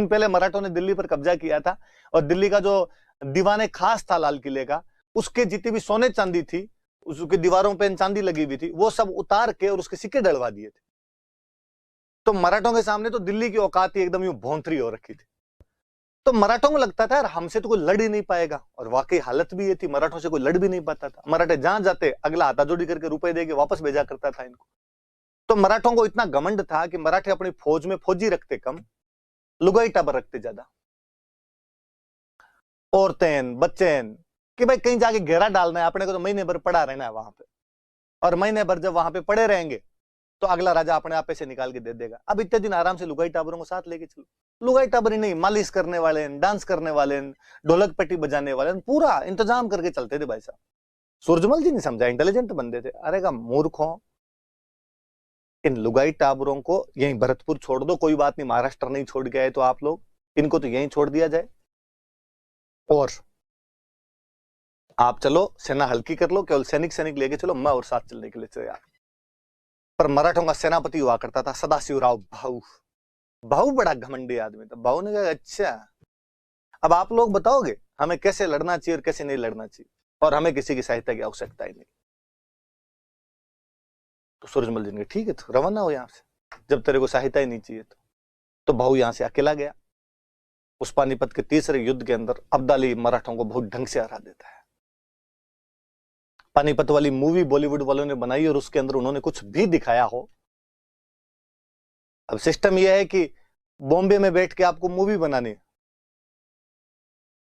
पहले मराठों ने दिल्ली पर कब्जा किया था और दिल्ली का जो दीवाने खास था लाल किले का, उसके जितनी भी सोने चांदी थी, उसके दीवारों पे चांदी लगी हुई थी, वो सब उतार के और उसके सिक्के डलवा दिए थे। तो मराठों के सामने तो दिल्ली की औकात ही एकदम यूं भौंतरी हो रखी थी। तो मराठों को लगता था यार हमसे तो कोई लड़ ही नहीं पाएगा, और वाकई हालत भी ये थी, मराठों से कोई लड़ भी नहीं पाता था। मराठे जहां जाते अगला हाथाजोड़ी करके रुपए देके वापस भेजा करता था इनको। तो मराठों को इतना घमंड था कि मराठे अपनी फौज में फौजी रखते कम, लुगाई टाबर रखते ज्यादा, औरतें बच्चे, कि भाई कहीं जाके घेरा डालना है अपने को, तो महीने भर पड़ा रहना है वहां पे, और महीने भर जब वहां पे पड़े रहेंगे तो अगला राजा अपने आप पैसे निकाल के दे देगा। अब इतने दिन आराम से लुगाई टाबरों को साथ लेके चलो। लुगाई टाबर ही नहीं, मालिश करने वाले, डांस करने वाले, ढोलक पेटी बजाने वाले, पूरा इंतजाम करके चलते थे भाई साहब। सूरजमल जी नहीं समझा, इंटेलिजेंट बंदे थे। अरे का मूर्खों, इन लुगाई टाबरों को यहीं भरतपुर छोड़ दो, कोई बात नहीं, महाराष्ट्र नहीं छोड़ के आए तो आप लोग, इनको तो यहीं छोड़ दिया जाए और आप चलो, सेना हल्की कर लो, केवल सैनिक लेके चलो, मैं और साथ चलने के लिए तैयार। पर मराठों का सेनापति हुआ करता था सदाशिवराव भाऊ। भाऊ बड़ा घमंडी आदमी था। भाऊ ने कहा अच्छा अब आप लोग बताओगे हमें कैसे लड़ना चाहिए और कैसे नहीं लड़ना चाहिए, और हमें किसी की सहायता की आवश्यकता ही नहीं। तो सूरजमल जी ने ठीक है, तो रवाना हो यहां से, जब तेरे को सहायता ही नहीं चाहिए तो भाऊ यहां से अकेला गया। उस पानीपत के तीसरे युद्ध के अंदर अब्दाली मराठों को बहुत ढंग से हरा देता है। पानीपत वाली मूवी बॉलीवुड वालों ने बनाई और उसके अंदर उन्होंने कुछ भी दिखाया हो। अब सिस्टम यह है कि बॉम्बे में बैठ के आपको मूवी बनानी है,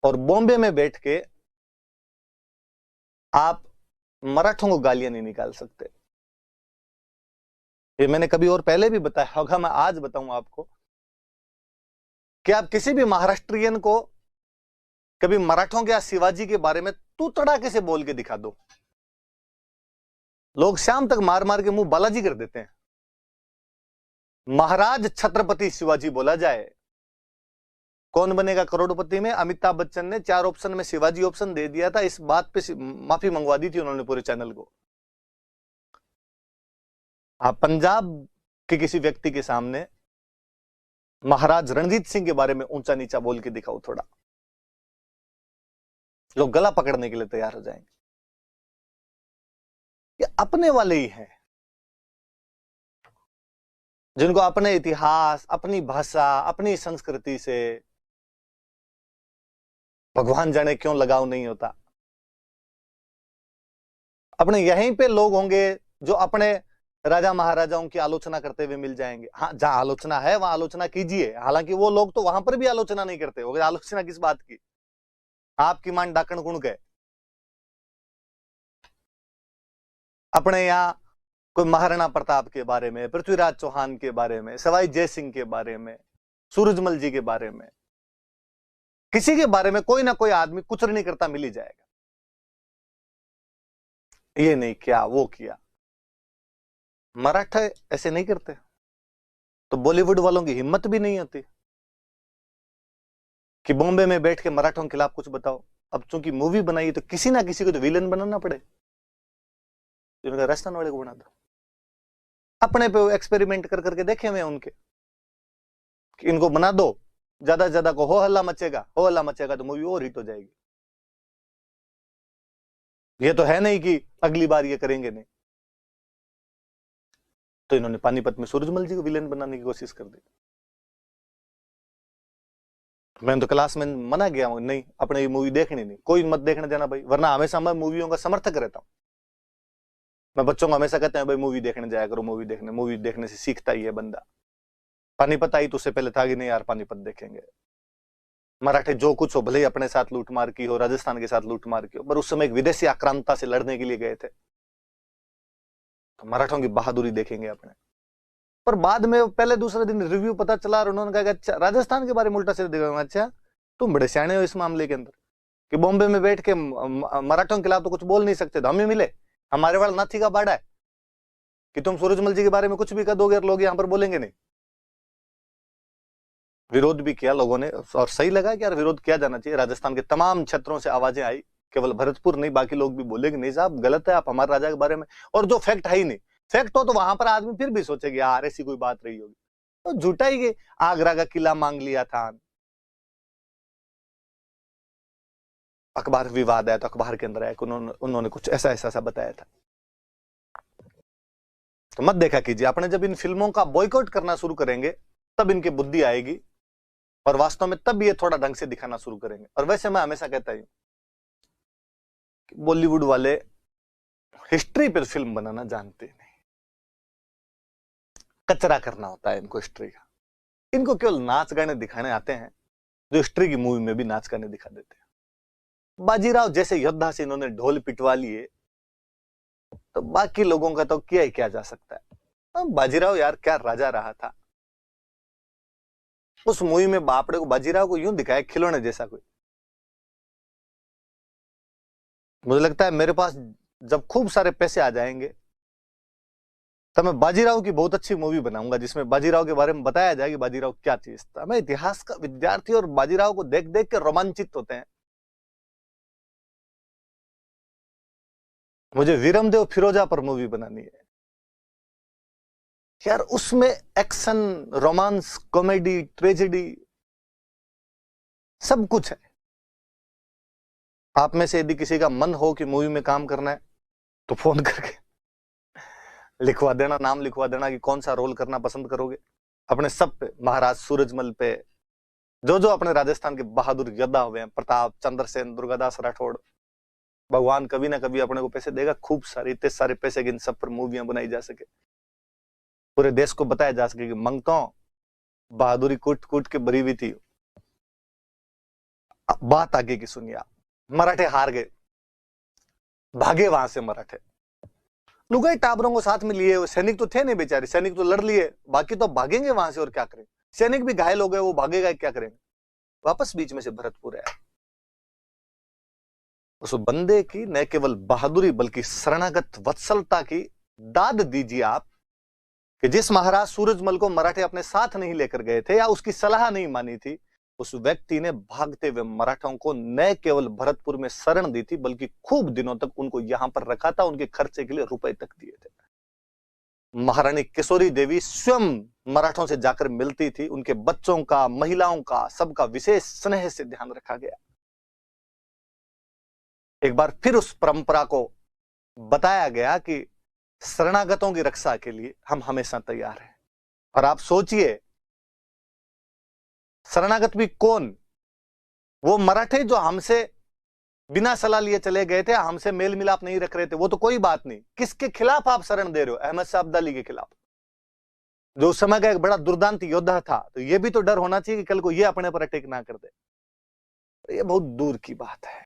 और बॉम्बे में बैठ के आप मराठों को गालियां नहीं निकाल सकते। ये मैंने कभी और पहले भी बताया होगा, मैं आज बताऊं आपको कि आप किसी भी महाराष्ट्रियन को कभी मराठों के या शिवाजी के बारे में तू तड़ाके से बोल के दिखा दो, लोग शाम तक मार मार के मुंह बालाजी कर देते हैं। महाराज छत्रपति शिवाजी बोला जाए, कौन बनेगा करोड़पति में अमिताभ बच्चन ने 4 ऑप्शन में शिवाजी ऑप्शन दे दिया था। इस बात पे माफी मंगवा दी थी उन्होंने पूरे चैनल को। आप पंजाब के किसी व्यक्ति के सामने महाराज रणजीत सिंह के बारे में ऊंचा नीचा बोल के दिखाओ थोड़ा, लोग गला पकड़ने के लिए तैयार हो जाएंगे। ये अपने वाले ही हैं जिनको अपने इतिहास, अपनी भाषा, अपनी संस्कृति से भगवान जाने क्यों लगाव नहीं होता। अपने यहीं पे लोग होंगे जो अपने राजा महाराजाओं की आलोचना करते हुए मिल जाएंगे। हाँ, जहां आलोचना है वहां आलोचना कीजिए, हालांकि वो लोग तो वहां पर भी आलोचना नहीं करते होंगे। आलोचना किस बात की? आपकी मान डाकण गुण गए। अपने यहां कोई महाराणा प्रताप के बारे में, पृथ्वीराज चौहान के बारे में, सवाई जय सिंह के बारे में, सूरजमल जी के बारे में, किसी के बारे में कोई ना कोई आदमी कुछ नहीं करता मिल ही जाएगा, ये नहीं किया वो किया। मराठा ऐसे नहीं करते, तो बॉलीवुड वालों की हिम्मत भी नहीं होती कि बॉम्बे में बैठ के मराठों के खिलाफ कुछ बताओ। अब चूंकि मूवी बनाई तो किसी ना किसी को तो विलन बनाना पड़े, जिनका राजस्थान वाले को बना दो। अपने पे एक्सपेरिमेंट कर करके देखे हुए उनके कि इनको बना दो, ज्यादा से ज्यादा को हो हल्ला मचेगा, हो हल्ला मचेगा तो मूवी और हिट हो जाएगी। ये तो है नहीं कि अगली बार ये करेंगे नहीं। तो इन्होंने पानीपत में सूरजमल जी को विलेन बनाने की कोशिश कर दी। मैंने तो क्लास में मना किया हूं, नहीं अपने ये मूवी देखनी नहीं, कोई मत देखने देना भाई, वरना हमेशा मैं मूवियों का समर्थक रहता हूं। मैं बच्चों को हमेशा कहते हैं भाई मूवी देखने जाया करो, मूवी देखने से सीखता ही है बंदा। पानीपत आई तो उससे पहले था कि नहीं यार पानीपत देखेंगे। मराठे जो कुछ हो, भले ही अपने साथ लूटमार की हो, राजस्थान के साथ लूटमार की हो, पर उस समय एक विदेशी आक्रांता से लड़ने के लिए गए थे, तो मराठों की बहादुरी देखेंगे अपने। पर बाद में पहले दूसरे दिन रिव्यू पता चला और उन्होंने कहा अच्छा राजस्थान के बारे में उल्टा सीधा दिखाऊंगा। अच्छा तुम बड़े सियाने हो इस मामले के अंदर कि बॉम्बे में बैठ के मराठों के खिलाफ तो कुछ बोल नहीं सकते, तो हमें मिले, हमारे वाला नाथी का बाड़ा है कि तुम सूरजमल जी के बारे में कुछ भी कर दोगे और लोग यहां पर बोलेंगे नहीं। विरोध भी किया लोगों ने और सही लगा कि यार विरोध किया जाना चाहिए। राजस्थान के तमाम क्षेत्रों से आवाजें आई, केवल भरतपुर नहीं बाकी लोग भी बोले कि नहीं साहब गलत है आप हमारे राजा के बारे में, और जो फैक्ट है ही नहीं। फैक्ट हो तो वहां पर आदमी फिर भी सोचेगा यार ऐसी कोई बात रही होगी, तो झूठा ही आगरा का किला मांग लिया था। अखबार विवाद आया तो अखबार के अंदर आया कि उन्होंने कुछ ऐसा ऐसा ऐसा बताया था। तो मत देखा कीजिए, आपने जब इन फिल्मों का बॉयकॉट करना शुरू करेंगे तब इनकी बुद्धि आएगी और वास्तव में तब ये थोड़ा ढंग से दिखाना शुरू करेंगे। और वैसे मैं हमेशा कहता हूं कि बॉलीवुड वाले हिस्ट्री पर फिल्म बनाना जानते नहीं, कचरा करना होता है इनको हिस्ट्री का। इनको केवल नाच गाने दिखाने आते हैं, जो हिस्ट्री की मूवी में भी नाच गाने दिखा देते हैं। बाजीराव जैसे योद्धा से इन्होंने ढोल पिटवा लिए, तो बाकी लोगों का तो किया ही क्या जा सकता है। बाजीराव यार क्या राजा रहा था। उस मूवी में बापड़े को बाजीराव को यूं दिखाया खिलौने जैसा कोई। मुझे लगता है मेरे पास जब खूब सारे पैसे आ जाएंगे तब मैं बाजीराव की बहुत अच्छी मूवी बनाऊंगा, जिसमें बाजीराव के बारे में बताया जाए कि बाजीराव क्या चीज था। मैं इतिहास का विद्यार्थी और बाजीराव को देख देख के रोमांचित होते हैं। मुझे वीरमदेव फिरोजा पर मूवी बनानी है यार। उसमें एक्शन, रोमांस, कॉमेडी, ट्रेजेडी सब कुछ है। आप में से यदि किसी का मन हो कि मूवी में काम करना है तो फोन करके लिखवा देना, नाम लिखवा देना कि कौन सा रोल करना पसंद करोगे। अपने सब पे, महाराज सूरजमल पे, जो जो अपने राजस्थान के बहादुर योद्धा हुए हैं, प्रताप, चंद्रसेन, दुर्गादास राठौड़, भगवान कभी ना कभी अपने को पैसे देगा खूब सारे, इतने सारे पैसे कि इन सब पर मूवियां बनाई जा सके, पूरे देश को बताया जा सके कि मंगतों बहादुरी कूट कूट के भरी हुई थी। बात आगे की सुनिए आप। मराठे हार गए, भागे वहां से मराठे। लुगाई टाबरों को साथ में लिए हुए सैनिक तो थे नहीं बेचारे, सैनिक तो लड़ लिए, बाकी तो भागेंगे वहां से और क्या करें। सैनिक भी घायल हो गए, वो भागेगा क्या करेंगे। वापस बीच में से भरतपुर आया। उस बंदे की न केवल बहादुरी बल्कि शरणागत वत्सलता की दाद दीजिए आप कि जिस महाराज सूरजमल को मराठे अपने साथ नहीं लेकर गए थे या उसकी सलाह नहीं मानी थी, उस व्यक्ति ने भागते हुए मराठों को न केवल भरतपुर में शरण दी थी बल्कि खूब दिनों तक उनको यहां पर रखा था, उनके खर्चे के लिए रुपए तक दिए थे। महारानी किशोरी देवी स्वयं मराठों से जाकर मिलती थी, उनके बच्चों का, महिलाओं का, सबका विशेष स्नेह से ध्यान रखा गया। एक बार फिर उस परंपरा को बताया गया कि शरणागतों की रक्षा के लिए हम हमेशा तैयार हैं। और आप सोचिए, शरणागत भी कौन? वो मराठे जो हमसे बिना सलाह लिए चले गए थे, हमसे मेल मिलाप नहीं रख रहे थे, वो तो कोई बात नहीं। किसके खिलाफ आप शरण दे रहे हो? अहमद शाह अब्दाली के खिलाफ, जो उस समय का एक बड़ा दुर्दांत योद्धा था। तो ये भी तो डर होना चाहिए कि कल को ये अपने पर अटैक ना कर दे। ये बहुत दूर की बात है।